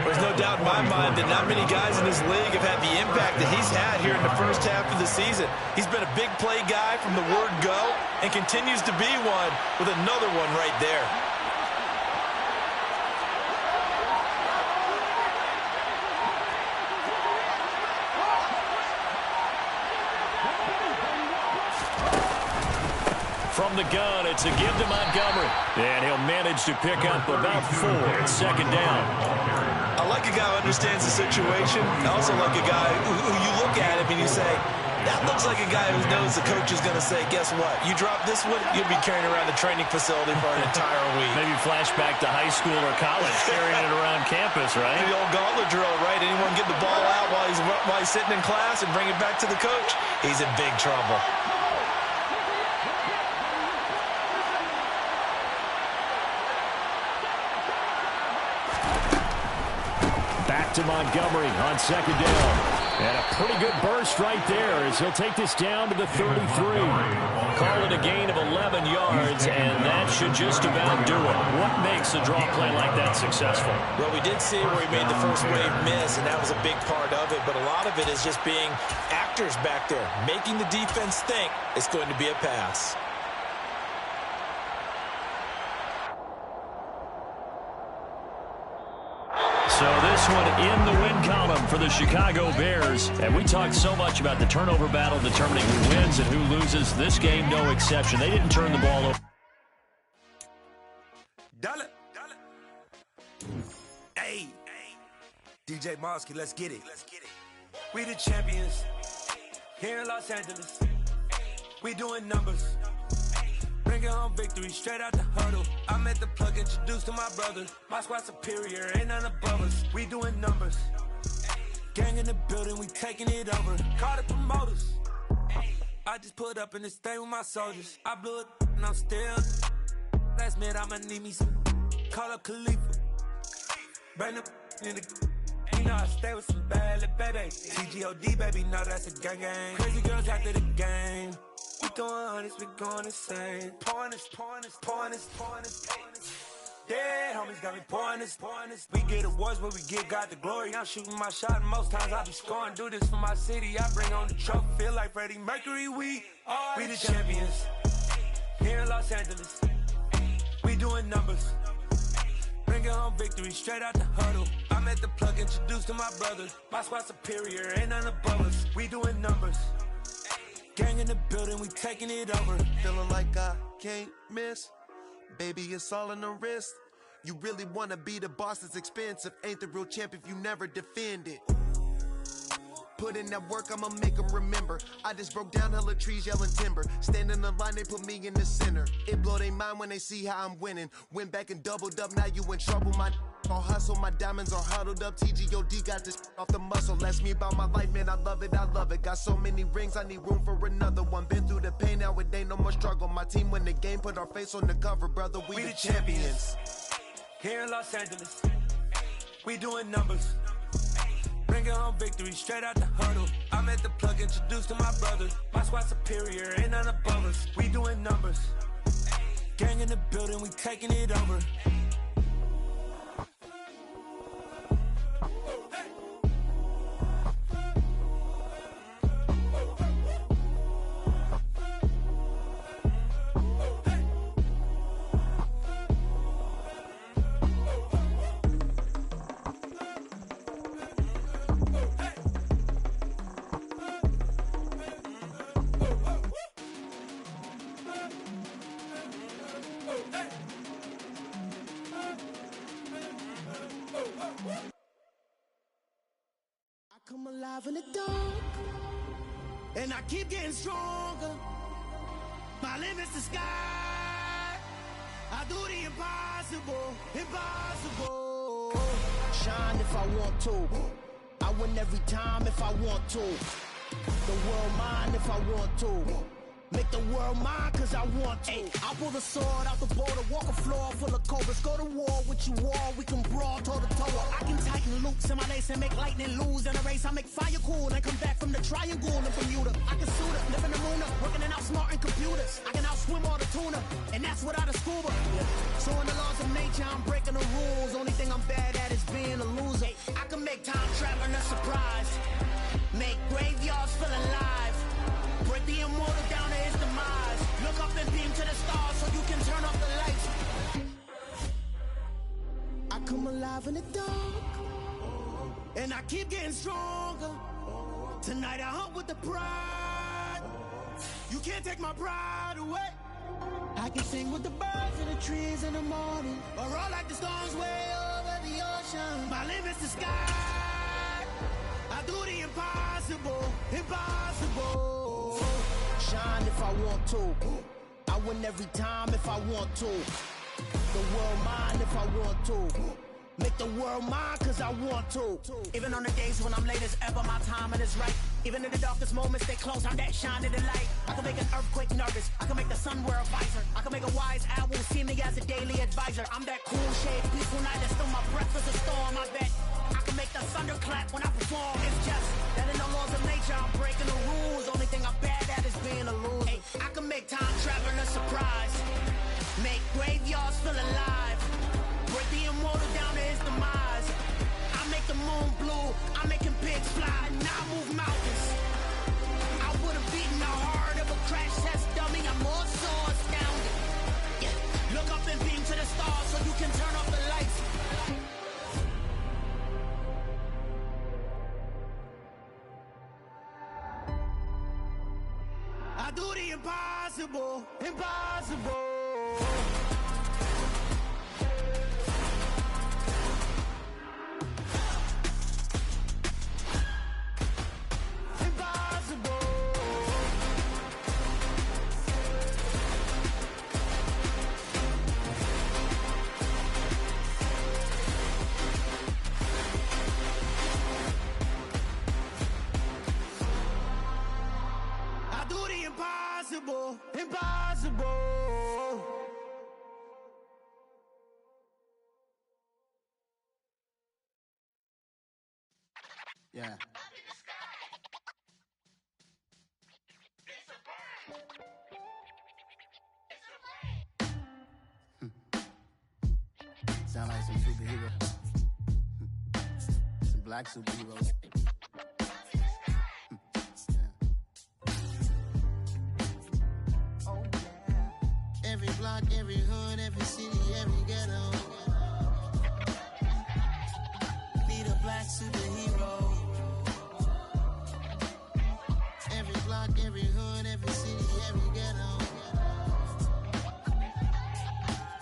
There's no doubt in my mind that not many guys in this league have had the impact that he's had here in the first half of the season. He's been a big play guy from the word go and continues to be one with another one right there. From the gun, it's a give to Montgomery. And he'll manage to pick up about 4 at second down. I like a guy who understands the situation. I also like a guy who you look at him and you say, that looks like a guy who knows the coach is going to say, guess what? You drop this one, you'll be carrying around the training facility for an entire week. Maybe flashback to high school or college, carrying it around campus, right? The old gauntlet drill, right? Anyone get the ball out while he's sitting in class and bring it back to the coach? He's in big trouble. To Montgomery on second down. And a pretty good burst right there as he'll take this down to the 33. Call it a gain of 11 yards, and that should just about do it. What makes a draw play like that successful? Well, we did see where he made the first wave miss, and that was a big part of it. But a lot of it is just being actors back there, making the defense think it's going to be a pass. So this one in the win column for the Chicago Bears. And we talked so much about the turnover battle determining who wins and who loses. This game, no exception. They didn't turn the ball over. Hey, DJ Mosky, let's get it. We the champions here in Los Angeles. We doing numbers. Bringing home victory straight out the huddle. I'm at the plug, introduced to my brothers. My squad superior, ain't none above us. We doing numbers. Gang in the building, we taking it over. Call the promoters. I just put up in this thing with my soldiers. I blew it and I'm still. Last minute, I'ma need me some. Call up Khalifa. Bring the in the. You know I stay with some bad little baby. TGOD, baby, no, that's a gang gang. Crazy girls after the game. We throwing hundreds, we going insane. Pouring this. Dead homies got me pouring this. We get awards, but we give God the glory. I'm shooting my shot, and most times I be scoring. Do this for my city, I bring on the trophy. Feel like Freddie Mercury, we the champions. Here in Los Angeles, we doing numbers. Bringing home victory straight out the huddle. I'm at the plug, introduced to my brothers. My squad superior, ain't none above us. We doing numbers. Gang in the building, we taking it over. Feeling like I can't miss. Baby, it's all in the wrist. You really wanna be the boss, it's expensive. Ain't the real champ if you never defend it. Put in that work, I'ma make them remember. I just broke down hella trees, yelling timber. Stand in the line, they put me in the center. It blow their mind when they see how I'm winning. Went back and doubled up, now you in trouble. My all hustle, my diamonds are huddled up. TGOD got this off the muscle. Ask me about my life, man, I love it. Got so many rings, I need room for another one. Been through the pain, now it ain't no more struggle. My team win the game, put our face on the cover, brother. We the champions. Here in Los Angeles, we doing numbers. Bringing home victory straight out the huddle. I'm at the plug, introduced to my brothers. My squad superior, ain't none above us. We doing numbers. Gang in the building, we taking it over. Come alive in the dark, and I keep getting stronger. My limit's the sky. I do the impossible, impossible. Shine if I want to. I win every time if I want to. The world mine if I want to. Make the world mine cause I want to. I pull the sword out the border, walk a floor full of cobras. Go to war with you all, we can brawl toe to toe. I can tighten loops in my lace and make lightning lose in a race. I make fire cool and come back from the triangle in Bermuda. I can suit up, live in the moon up, working and outsmarting computers. I can outswim all the tuna, and that's without a scuba. So in the laws of nature, I'm breaking the rules. Only thing I'm bad at is being a loser. I can make time traveling a surprise. Make graveyards feel alive. Break the immortal down to his demise. Look up and beam to the stars so you can turn off the lights. I come alive in the dark, and I keep getting stronger. Tonight I hunt with the pride. You can't take my pride away. I can sing with the birds and the trees in the morning, or roll like the storms way over the ocean. My limit's the sky. I do the impossible, impossible. Shine if I want to. I win every time if I want to. The world mine if I want to. Make the world mine cause I want to. Even on the days when I'm late as ever, my timing is right. Even in the darkest moments, stay close, I'm that shining the light. I can make an earthquake nervous, I can make the sun wear a visor. I can make a wise owl see me as a daily advisor. I'm that cool shade, peaceful night, that's still my breath is a storm, I bet. I can make the thunder clap when I perform. It's just that in the laws of nature, I'm breaking the rules. Only thing I'm bad at is being a loser. Hey, I can make time traveling a surprise. Make graveyards feel alive. Break the immortal down to his demise. I make the moon blue. I'm making pigs fly. Now I move mountains. I would have beaten the heart of a crash test dummy. I'm more so astounded. Yeah. Look up and beam to the stars so you can turn off the lights. I do the impossible, impossible. Impossible, impossible. Yeah. Sound like some superheroes. Some black superheroes. Every block, every hood, every city, every ghetto. Need a black superhero. Every block, every hood, every city, every ghetto.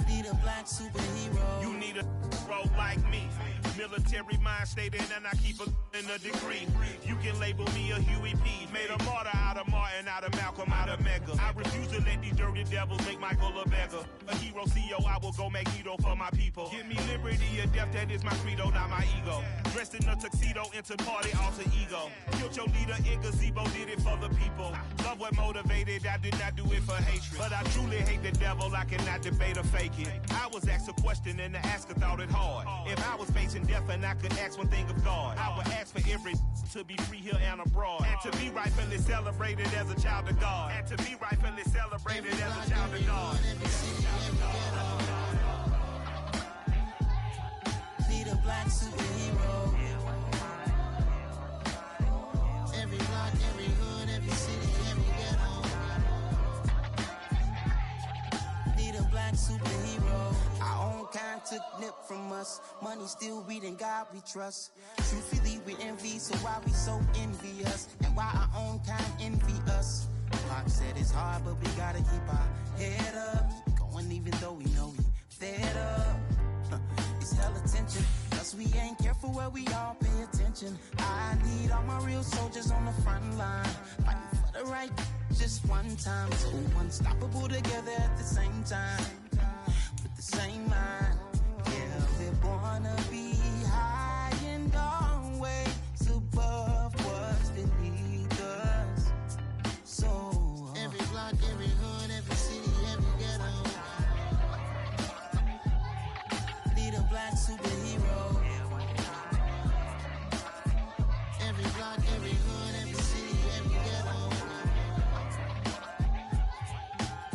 Need a black superhero. You need a role like me. Military mind stated, and I keep in a degree. You can label me a Huey P. Made a martyr out of Martin, out of Malcolm, out of Mega. I refuse to let these dirty devils make Michael a beggar. A hero CEO, I will go Magneto for my people. Give me liberty or death, that is my credo, not my ego. Dressed in a tuxedo, into party, alter ego. Killed your leader in gazebo, did it for the people. Love what motivated, I did not do it for hatred. But I truly hate the devil, I cannot debate or fake it. I was asked a question and the asker thought it hard. If I was facing death and I could ask one thing of God, I would ask for every to be free here and abroad, and to be rightfully celebrated as as a child of God. And to be rightfully celebrated as a child of God. Need a black superhero. Every block, every hood, every city, every ghetto. Need a black superhero. Our own kind took nip from us. Money still reading God we trust. Truthfully we envy, so why we so envious? And why our own kind envy us? Pac said it's hard, but we gotta keep our head up. Going even though we know we fed up. It's hell attention, cause we ain't careful where we all pay attention. I need all my real soldiers on the front line, fighting for the right just one time. So unstoppable together at the same time, with the same mind. Yeah, we're born to be high and always above what's beneath us. So every block, every hood, every city, every ghetto. Need a black superhero. Every block, every hood, every city, every ghetto.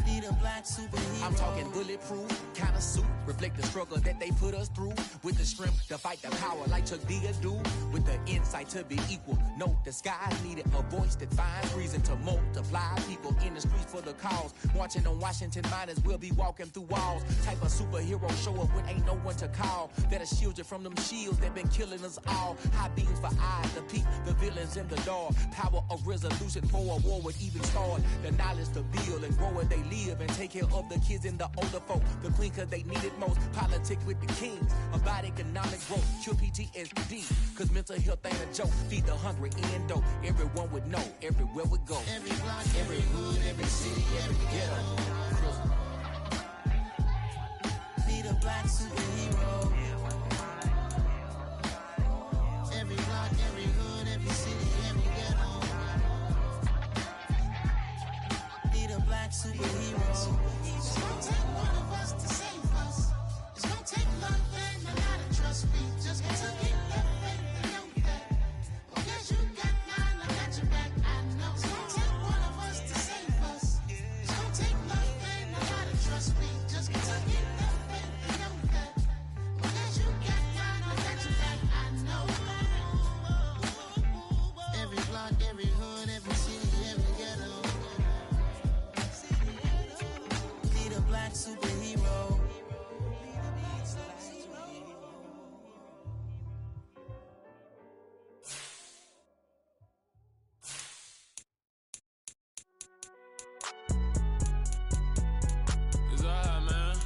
Need a black superhero. I'm talking bulletproof kind of suit, reflect the struggle that they put us through. With the strength to fight the power like Chuck D do. With the insight to be equal. No disguise needed, a voice that finds reason to multiply. People in the streets for the cause. Marching on Washington miners, we'll be walking through walls. Type of superhero show up when ain't no one to call. That'll shield you from them shields that been killing us all. High beams for eyes to peep the villains in the dark. Power of resolution for a war would even start. The knowledge to build and grow where they live and take care of the kids and the older folk. The clean cause they need it most. Politics with the kings. About economic growth. Cure PTSD. Cause mental health ain't a joke. Feed the hungry and dope. Everyone would know. Everywhere we go. Every block, every hood, every city, every ghetto. Need a black superhero. Every block, every hood, every city, every ghetto. Need a black superhero. It's gonna take one of us to save us. It's gonna take love and a lot of trust. We just gotta keep that faith and know that. Well, guess you got mine, I got your back. I know it's gonna take one of us to save us. It's gonna take love and a lot of trust. We just gotta keep that faith and know that. Well, guess you got mine, I got your back. I know. Every block, every hood, every city, every ghetto. Need a black superhero. It's alright, man.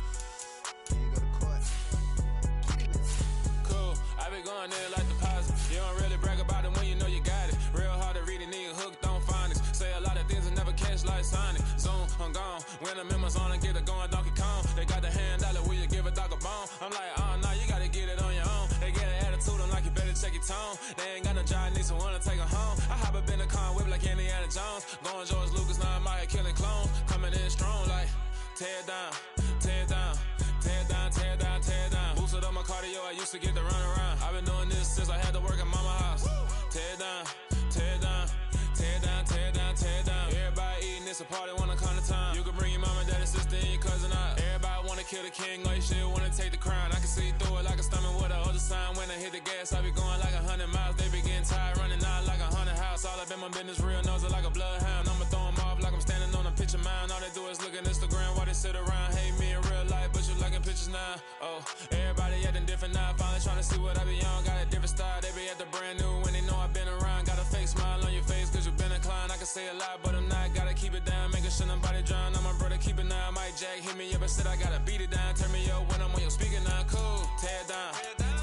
Cool. I be going there like the positive. You don't really brag about it when you know you got it. Real hard to read a nigga hooked on phonics. Say a lot of things and never catch like Sonic. Zoom, I'm gone. When I'm in my zone and get it going Donkey Kong. They got the hand dollar, will you give a dog a bone? I'm like, oh no, you gotta get it on your own. They get an attitude, I'm like, you better check your tone. They ain't got no job, need someone to take her home. I hop up in a car, whip like Indiana Jones. Going George Lucas, now I'm out here killing clones. Coming in strong like, tear down, tear down, tear down, tear down, tear down. Boosted up my cardio, I used to get to run around. I've been doing this since I had to work at mama house. Tear down, tear down, tear down, tear down, tear down. Everybody eating, it's a party, wanna come to time. You can bring your mama, daddy, sister, and your cousin out. Everybody wanna kill the king, or you shit wanna take the crown. I can see through it like a stomach with a other sign. When I hit the gas, I be going like 100 miles. They be getting tired, running out like 100 house. All up in my business, real nose like a bloodhound. I'ma throw them off like I'm standing on a picture mound. All they do is look at Instagram while they sit around. Hate me in real life, but you liking pictures now. Oh, everybody acting different now. Finally trying to see what I be on. Got a different style, they be at the brand new when they know I've been around. Got a fake smile on your face cause you been inclined. I can say a lot, but I'm not. Gotta keep it down, making sure nobody drown. I'm my brother, keep it now. Mike Jack hit me up and said I gotta beat it down. Turn me up when I'm on your speaker now. Cool, tear down,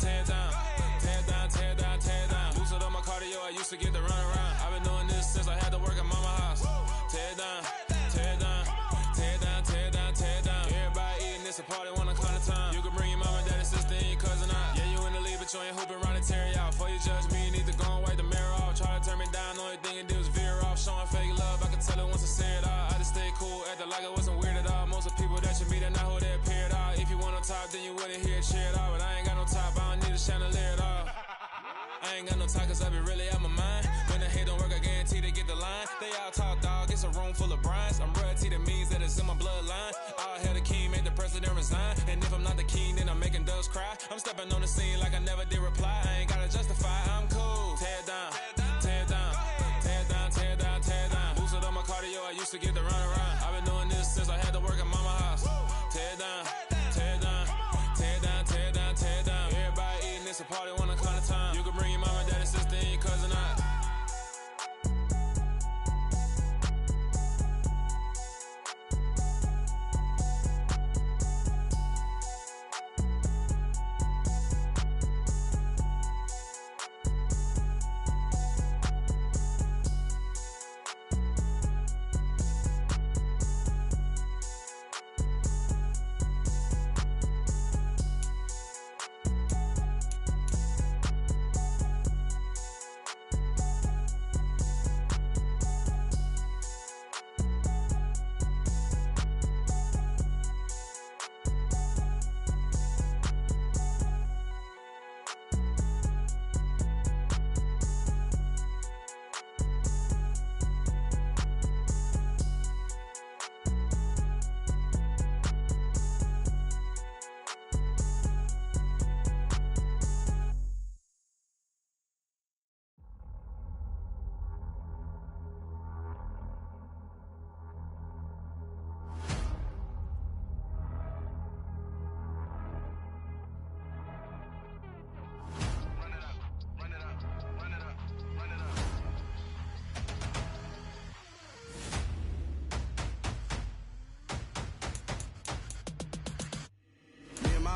tear down, tear down, tear down, tear down. Boosted up my cardio, I used to get to run around. I've been doing this since I had to work at mama house. Tear down, tear down, tear down, tear down, tear down. Everybody eating, it's a party, wanna climb the time. You can bring your mama, daddy, sister, and your cousin out. Yeah, you in the lead, but you ain't hooping around and tear you out. Before you judge me, you need to go and wipe the mirror off. Try to turn me down, only thing you do is veer off. Showing fake love, I can tell it once I say it all. I just stay cool, acting like it wasn't weird at all. Most of the people that you meet are not who they appear at all. If you want on top, then you wouldn't hear it cheer at all. But I ain't got no top, I don't need a chandelier at all. I ain't got no talk cause I be really out my mind. When the hate don't work, I guarantee they get the line. They all talk, dog, it's LeBrons. I'm royalty, that means that it's in my bloodline. All hail the king, make the president resign. And if I'm not the king, then I'm making doves cry. I'm stepping on the scene like I never did reply. I ain't gotta justify, I'm cool. Tear down, tear down, tear down, tear down, tear down. Boosted up my cardio, I used to get the run around. I've been doing this since I had to work at mama house. Tear down, tear down, tear down, tear down, tear down. Everybody eating, it's a party, one kind of time. You can bring your mama, daddy, sister, and your cousin out.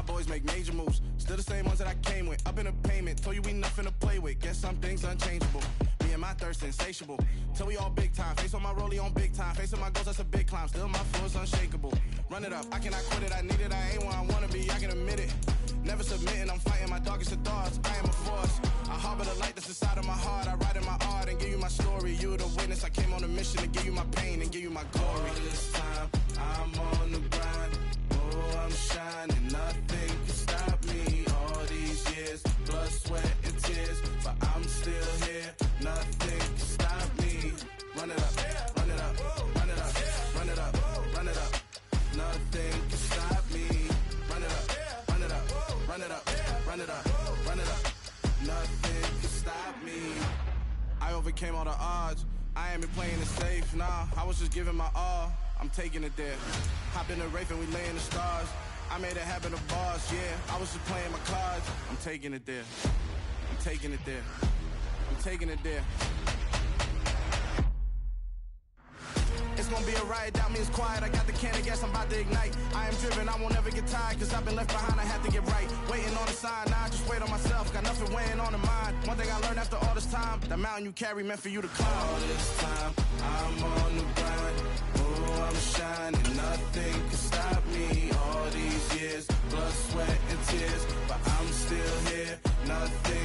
Boys make major moves, still the same ones that I came with. Up in a payment, told you we nothing to play with. Guess some things unchangeable. Me and my thirst insatiable. Till we all big time. Face on my rollie on big time. Facing my goals, that's a big climb. Still my flow is unshakable. Run it up, I cannot quit it. I need it, I ain't where I wanna be. I can admit it. Never submitting, I'm fighting my darkest of thoughts. I am a force. I harbor the light that's inside of my heart. I write in my art and give you my story. You the witness. I came on a mission to give you my pain and give you my glory. All this time, I'm on the grind. Oh, I'm shining. Nothing can stop me. All these years, blood, sweat, and tears, but I'm still here. Nothing can stop me. Run it up, run it up, run it up, run it up, run it up. Nothing can stop me. Run it up, run it up, run it up, run it up, run it up. Nothing can stop me. I overcame all the odds. I ain't been playing it safe, nah. I was just giving my all. I'm taking it there. Hop in the Wraith and we lay in the stars. I made it happen to bars, yeah. I was just playing my cards. I'm taking it there. I'm taking it there. I'm taking it there. It's gonna be a riot, doubt me it's quiet. I got the can of gas, I'm about to ignite. I am driven, I won't ever get tired, cause I've been left behind, I have to get right. Waiting on the sign, now I just wait on myself. Got nothing weighing on the mind. One thing I learned after all this time, the mountain you carry meant for you to climb. All this time, I'm on the grind. Oh, I'm shining, nothing can stop me. All these years, blood, sweat, and tears, but I'm still here. Nothing